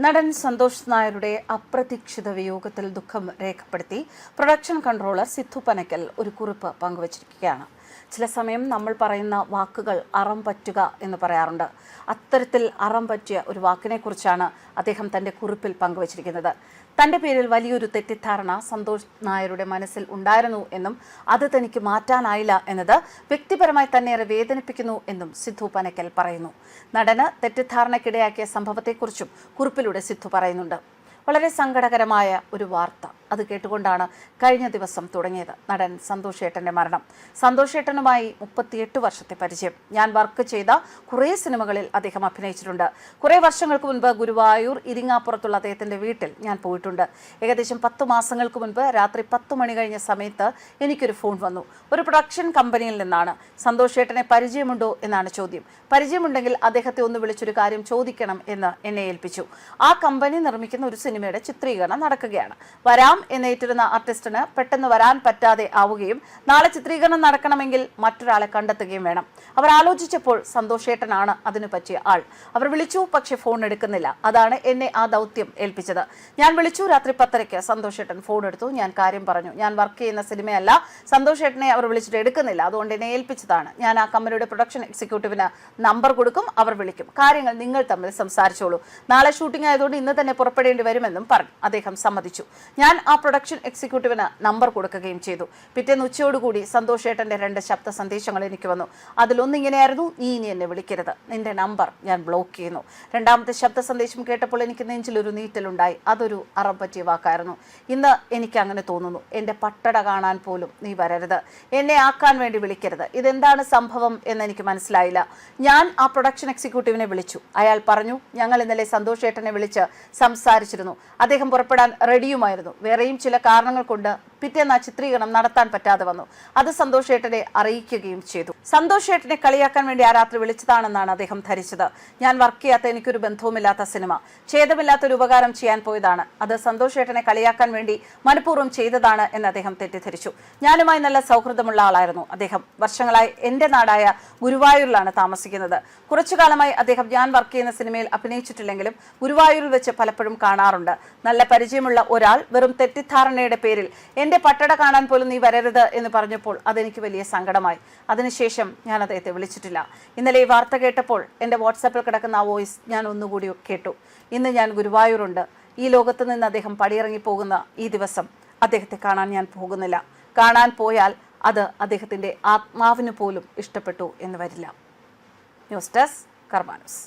നടൻ സന്തോഷ് നായരുടെ അപ്രതീക്ഷിത വിയോഗത്തിൽ ദുഃഖം രേഖപ്പെടുത്തി പ്രൊഡക്ഷൻ കൺട്രോളർ സിദ്ധു പനക്കൽ ഒരു കുറിപ്പ് പങ്കുവച്ചിരിക്കുകയാണ്. ചില സമയം നമ്മൾ പറയുന്ന വാക്കുകൾ അറം പറ്റുക എന്ന് പറയാറുണ്ട്. അത്തരത്തിൽ അറം പറ്റിയ ഒരു വാക്കിനെക്കുറിച്ചാണ് അദ്ദേഹം തൻ്റെ കുറിപ്പിൽ പങ്കുവച്ചിരിക്കുന്നത്. തൻ്റെ പേരിൽ വലിയൊരു തെറ്റിദ്ധാരണ സന്തോഷ് നായരുടെ മനസ്സിൽ ഉണ്ടായിരുന്നു എന്നും അത് തനിക്ക് മാറ്റാനായില്ല എന്നത് വ്യക്തിപരമായി തന്നെയേറെ വേദനിപ്പിക്കുന്നു എന്നും സിദ്ധു പനക്കൽ പറയുന്നു. നടന് തെറ്റിദ്ധാരണയ്ക്കിടയാക്കിയ സംഭവത്തെക്കുറിച്ചും കുറിപ്പിലൂടെ സിദ്ധു പറയുന്നുണ്ട്. വളരെ സങ്കടകരമായ ഒരു വാർത്ത അത് കേട്ടുകൊണ്ടാണ് കഴിഞ്ഞ ദിവസം തുടങ്ങിയത് നടൻ സന്തോഷ് ഏട്ടൻ്റെ മരണം. സന്തോഷ് ഏട്ടനുമായി 38 വർഷത്തെ പരിചയം. ഞാൻ വർക്ക് ചെയ്ത കുറേ സിനിമകളിൽ അദ്ദേഹം അഭിനയിച്ചിട്ടുണ്ട്. കുറേ വർഷങ്ങൾക്ക് മുൻപ് ഗുരുവായൂർ ഇരിങ്ങാപ്പുറത്തുള്ള അദ്ദേഹത്തിൻ്റെ വീട്ടിൽ ഞാൻ പോയിട്ടുണ്ട്. ഏകദേശം 10 മാസങ്ങൾക്ക് മുൻപ് രാത്രി 10 മണി കഴിഞ്ഞ സമയത്ത് എനിക്കൊരു ഫോൺ വന്നു. ഒരു പ്രൊഡക്ഷൻ കമ്പനിയിൽ നിന്നാണ്. സന്തോഷ് ഏട്ടനെ പരിചയമുണ്ടോ എന്നാണ് ചോദ്യം. പരിചയമുണ്ടെങ്കിൽ അദ്ദേഹത്തെ ഒന്ന് വിളിച്ചൊരു കാര്യം ചോദിക്കണം എന്ന് എന്നെ ഏൽപ്പിച്ചു. ആ കമ്പനി നിർമ്മിക്കുന്ന ഒരു സിനിമയുടെ ചിത്രീകരണം നടക്കുകയാണ്. വരാം എന്നേറ്റിരുന്ന ആർട്ടിസ്റ്റിന് പെട്ടെന്ന് വരാൻ പറ്റാതെ ആവുകയും നാളെ ചിത്രീകരണം നടക്കണമെങ്കിൽ മറ്റൊരാളെ കണ്ടെത്തുകയും വേണം. അവർ ആലോചിച്ചപ്പോൾ സന്തോഷേട്ടനാണ് അതിനു പറ്റിയ ആൾ. അവർ വിളിച്ചു, പക്ഷെ ഫോൺ എടുക്കുന്നില്ല. അതാണ് എന്നെ ആ ദൗത്യം ഏൽപ്പിച്ചത്. ഞാൻ വിളിച്ചു. രാത്രി 10:30 സന്തോഷേട്ടൻ ഫോൺ എടുത്തു. ഞാൻ കാര്യം പറഞ്ഞു. ഞാൻ വർക്ക് ചെയ്യുന്ന സിനിമയല്ല. സന്തോഷേട്ടനെ അവർ വിളിച്ചിട്ട് എടുക്കുന്നില്ല. അതുകൊണ്ട് എന്നെ ഏൽപ്പിച്ചതാണ്. ഞാൻ ആ കമ്പനിയുടെ പ്രൊഡക്ഷൻ എക്സിക്യൂട്ടീവിന് നമ്പർ കൊടുക്കും, അവർ വിളിക്കും. കാര്യങ്ങൾ നിങ്ങൾ തമ്മിൽ സംസാരിച്ചോളൂ. നാളെ ഷൂട്ടിംഗ് ആയതുകൊണ്ട് ഇന്ന് തന്നെ പുറപ്പെടേണ്ടി വരുമെന്നും പറഞ്ഞു. അദ്ദേഹം സമ്മതിച്ചു. ഞാൻ ആ പ്രൊഡക്ഷൻ എക്സിക്യൂട്ടീവിന് നമ്പർ കൊടുക്കുകയും ചെയ്തു. പിറ്റേന്ന് ഉച്ചയോടുകൂടി സന്തോഷ് ഏട്ടൻ്റെ 2 ശബ്ദ സന്ദേശങ്ങൾ എനിക്ക് വന്നു. അതിലൊന്നിങ്ങനെയായിരുന്നു: നീ ഇനി എന്നെ വിളിക്കരുത്, നിന്റെ നമ്പർ ഞാൻ ബ്ലോക്ക് ചെയ്യുന്നു. രണ്ടാമത്തെ ശബ്ദ സന്ദേശം കേട്ടപ്പോൾ എനിക്ക് നെഞ്ചിലൊരു നീറ്റലുണ്ടായി. അതൊരു അറം പറ്റിയ വാക്കായിരുന്നു. ഇന്ന് എനിക്ക് അങ്ങനെ തോന്നുന്നു. എൻ്റെ പട്ടട കാണാൻ പോലും നീ വരരുത്, എന്നെ ആക്കാൻ വേണ്ടി വിളിക്കരുത്. ഇതെന്താണ് സംഭവം എന്നെനിക്ക് മനസ്സിലായില്ല. ഞാൻ ആ പ്രൊഡക്ഷൻ എക്സിക്യൂട്ടീവിനെ വിളിച്ചു. അയാൾ പറഞ്ഞു, ഞങ്ങൾ ഇന്നലെ സന്തോഷ് ഏട്ടനെ വിളിച്ച് സംസാരിച്ചിരുന്നു. അദ്ദേഹം പുറപ്പെടാൻ റെഡിയുമായിരുന്നു. വേറെയും ചില കാരണങ്ങൾ കൊണ്ട് പിറ്റേന്ന് ആ ചിത്രീകരണം നടത്താൻ പറ്റാതെ വന്നു. അത് സന്തോഷ് ഏട്ടനെ അറിയിക്കുകയും ചെയ്തു. സന്തോഷ് ഏട്ടനെ കളിയാക്കാൻ വേണ്ടി ആ രാത്രി വിളിച്ചതാണെന്നാണ് അദ്ദേഹം ധരിച്ചത്. ഞാൻ വർക്ക് ചെയ്യാത്ത, എനിക്കൊരു ബന്ധവുമില്ലാത്ത സിനിമ, ഛേദമില്ലാത്തൊരു ഉപകാരം ചെയ്യാൻ പോയതാണ്. അത് സന്തോഷ് ഏട്ടനെ കളിയാക്കാൻ വേണ്ടി മനഃപൂർവ്വം ചെയ്തതാണ് എന്ന് അദ്ദേഹം തെറ്റിദ്ധരിച്ചു. ഞാനുമായി നല്ല സൗഹൃദമുള്ള ആളായിരുന്നു അദ്ദേഹം. വർഷങ്ങളായി എൻ്റെ നാടായ ഗുരുവായൂരിലാണ് താമസിക്കുന്നത്. കുറച്ചു കാലമായി അദ്ദേഹം ഞാൻ വർക്ക് ചെയ്യുന്ന സിനിമയിൽ അഭിനയിച്ചിട്ടില്ലെങ്കിലും ഗുരുവായൂരിൽ വെച്ച് പലപ്പോഴും കാണാറുണ്ട്. നല്ല പരിചയമുള്ള ഒരാൾ വെറും തെറ്റിദ്ധാരണയുടെ പേരിൽ എൻ്റെ പട്ടട കാണാൻ പോലും നീ വരരുത് എന്ന് പറഞ്ഞപ്പോൾ അതെനിക്ക് വലിയ സങ്കടമായി. അതിനുശേഷം ഞാൻ അദ്ദേഹത്തെ വിളിച്ചിട്ടില്ല. ഇന്നലെ ഈ വാർത്ത കേട്ടപ്പോൾ എൻ്റെ വാട്സാപ്പിൽ കിടക്കുന്ന ആ വോയിസ് ഞാൻ ഒന്നുകൂടി കേട്ടു. ഇന്ന് ഞാൻ ഗുരുവായൂരുണ്ട്. ഈ ലോകത്ത് നിന്ന് അദ്ദേഹം പടിയിറങ്ങിപ്പോകുന്ന ഈ ദിവസം അദ്ദേഹത്തെ കാണാൻ ഞാൻ പോകുന്നില്ല. കാണാൻ പോയാൽ അത് അദ്ദേഹത്തിൻ്റെ ആത്മാവിന് പോലും ഇഷ്ടപ്പെട്ടു എന്ന് വരില്ല. ന്യൂസ് ഡെസ്ക് കർമ്മ ന്യൂസ്.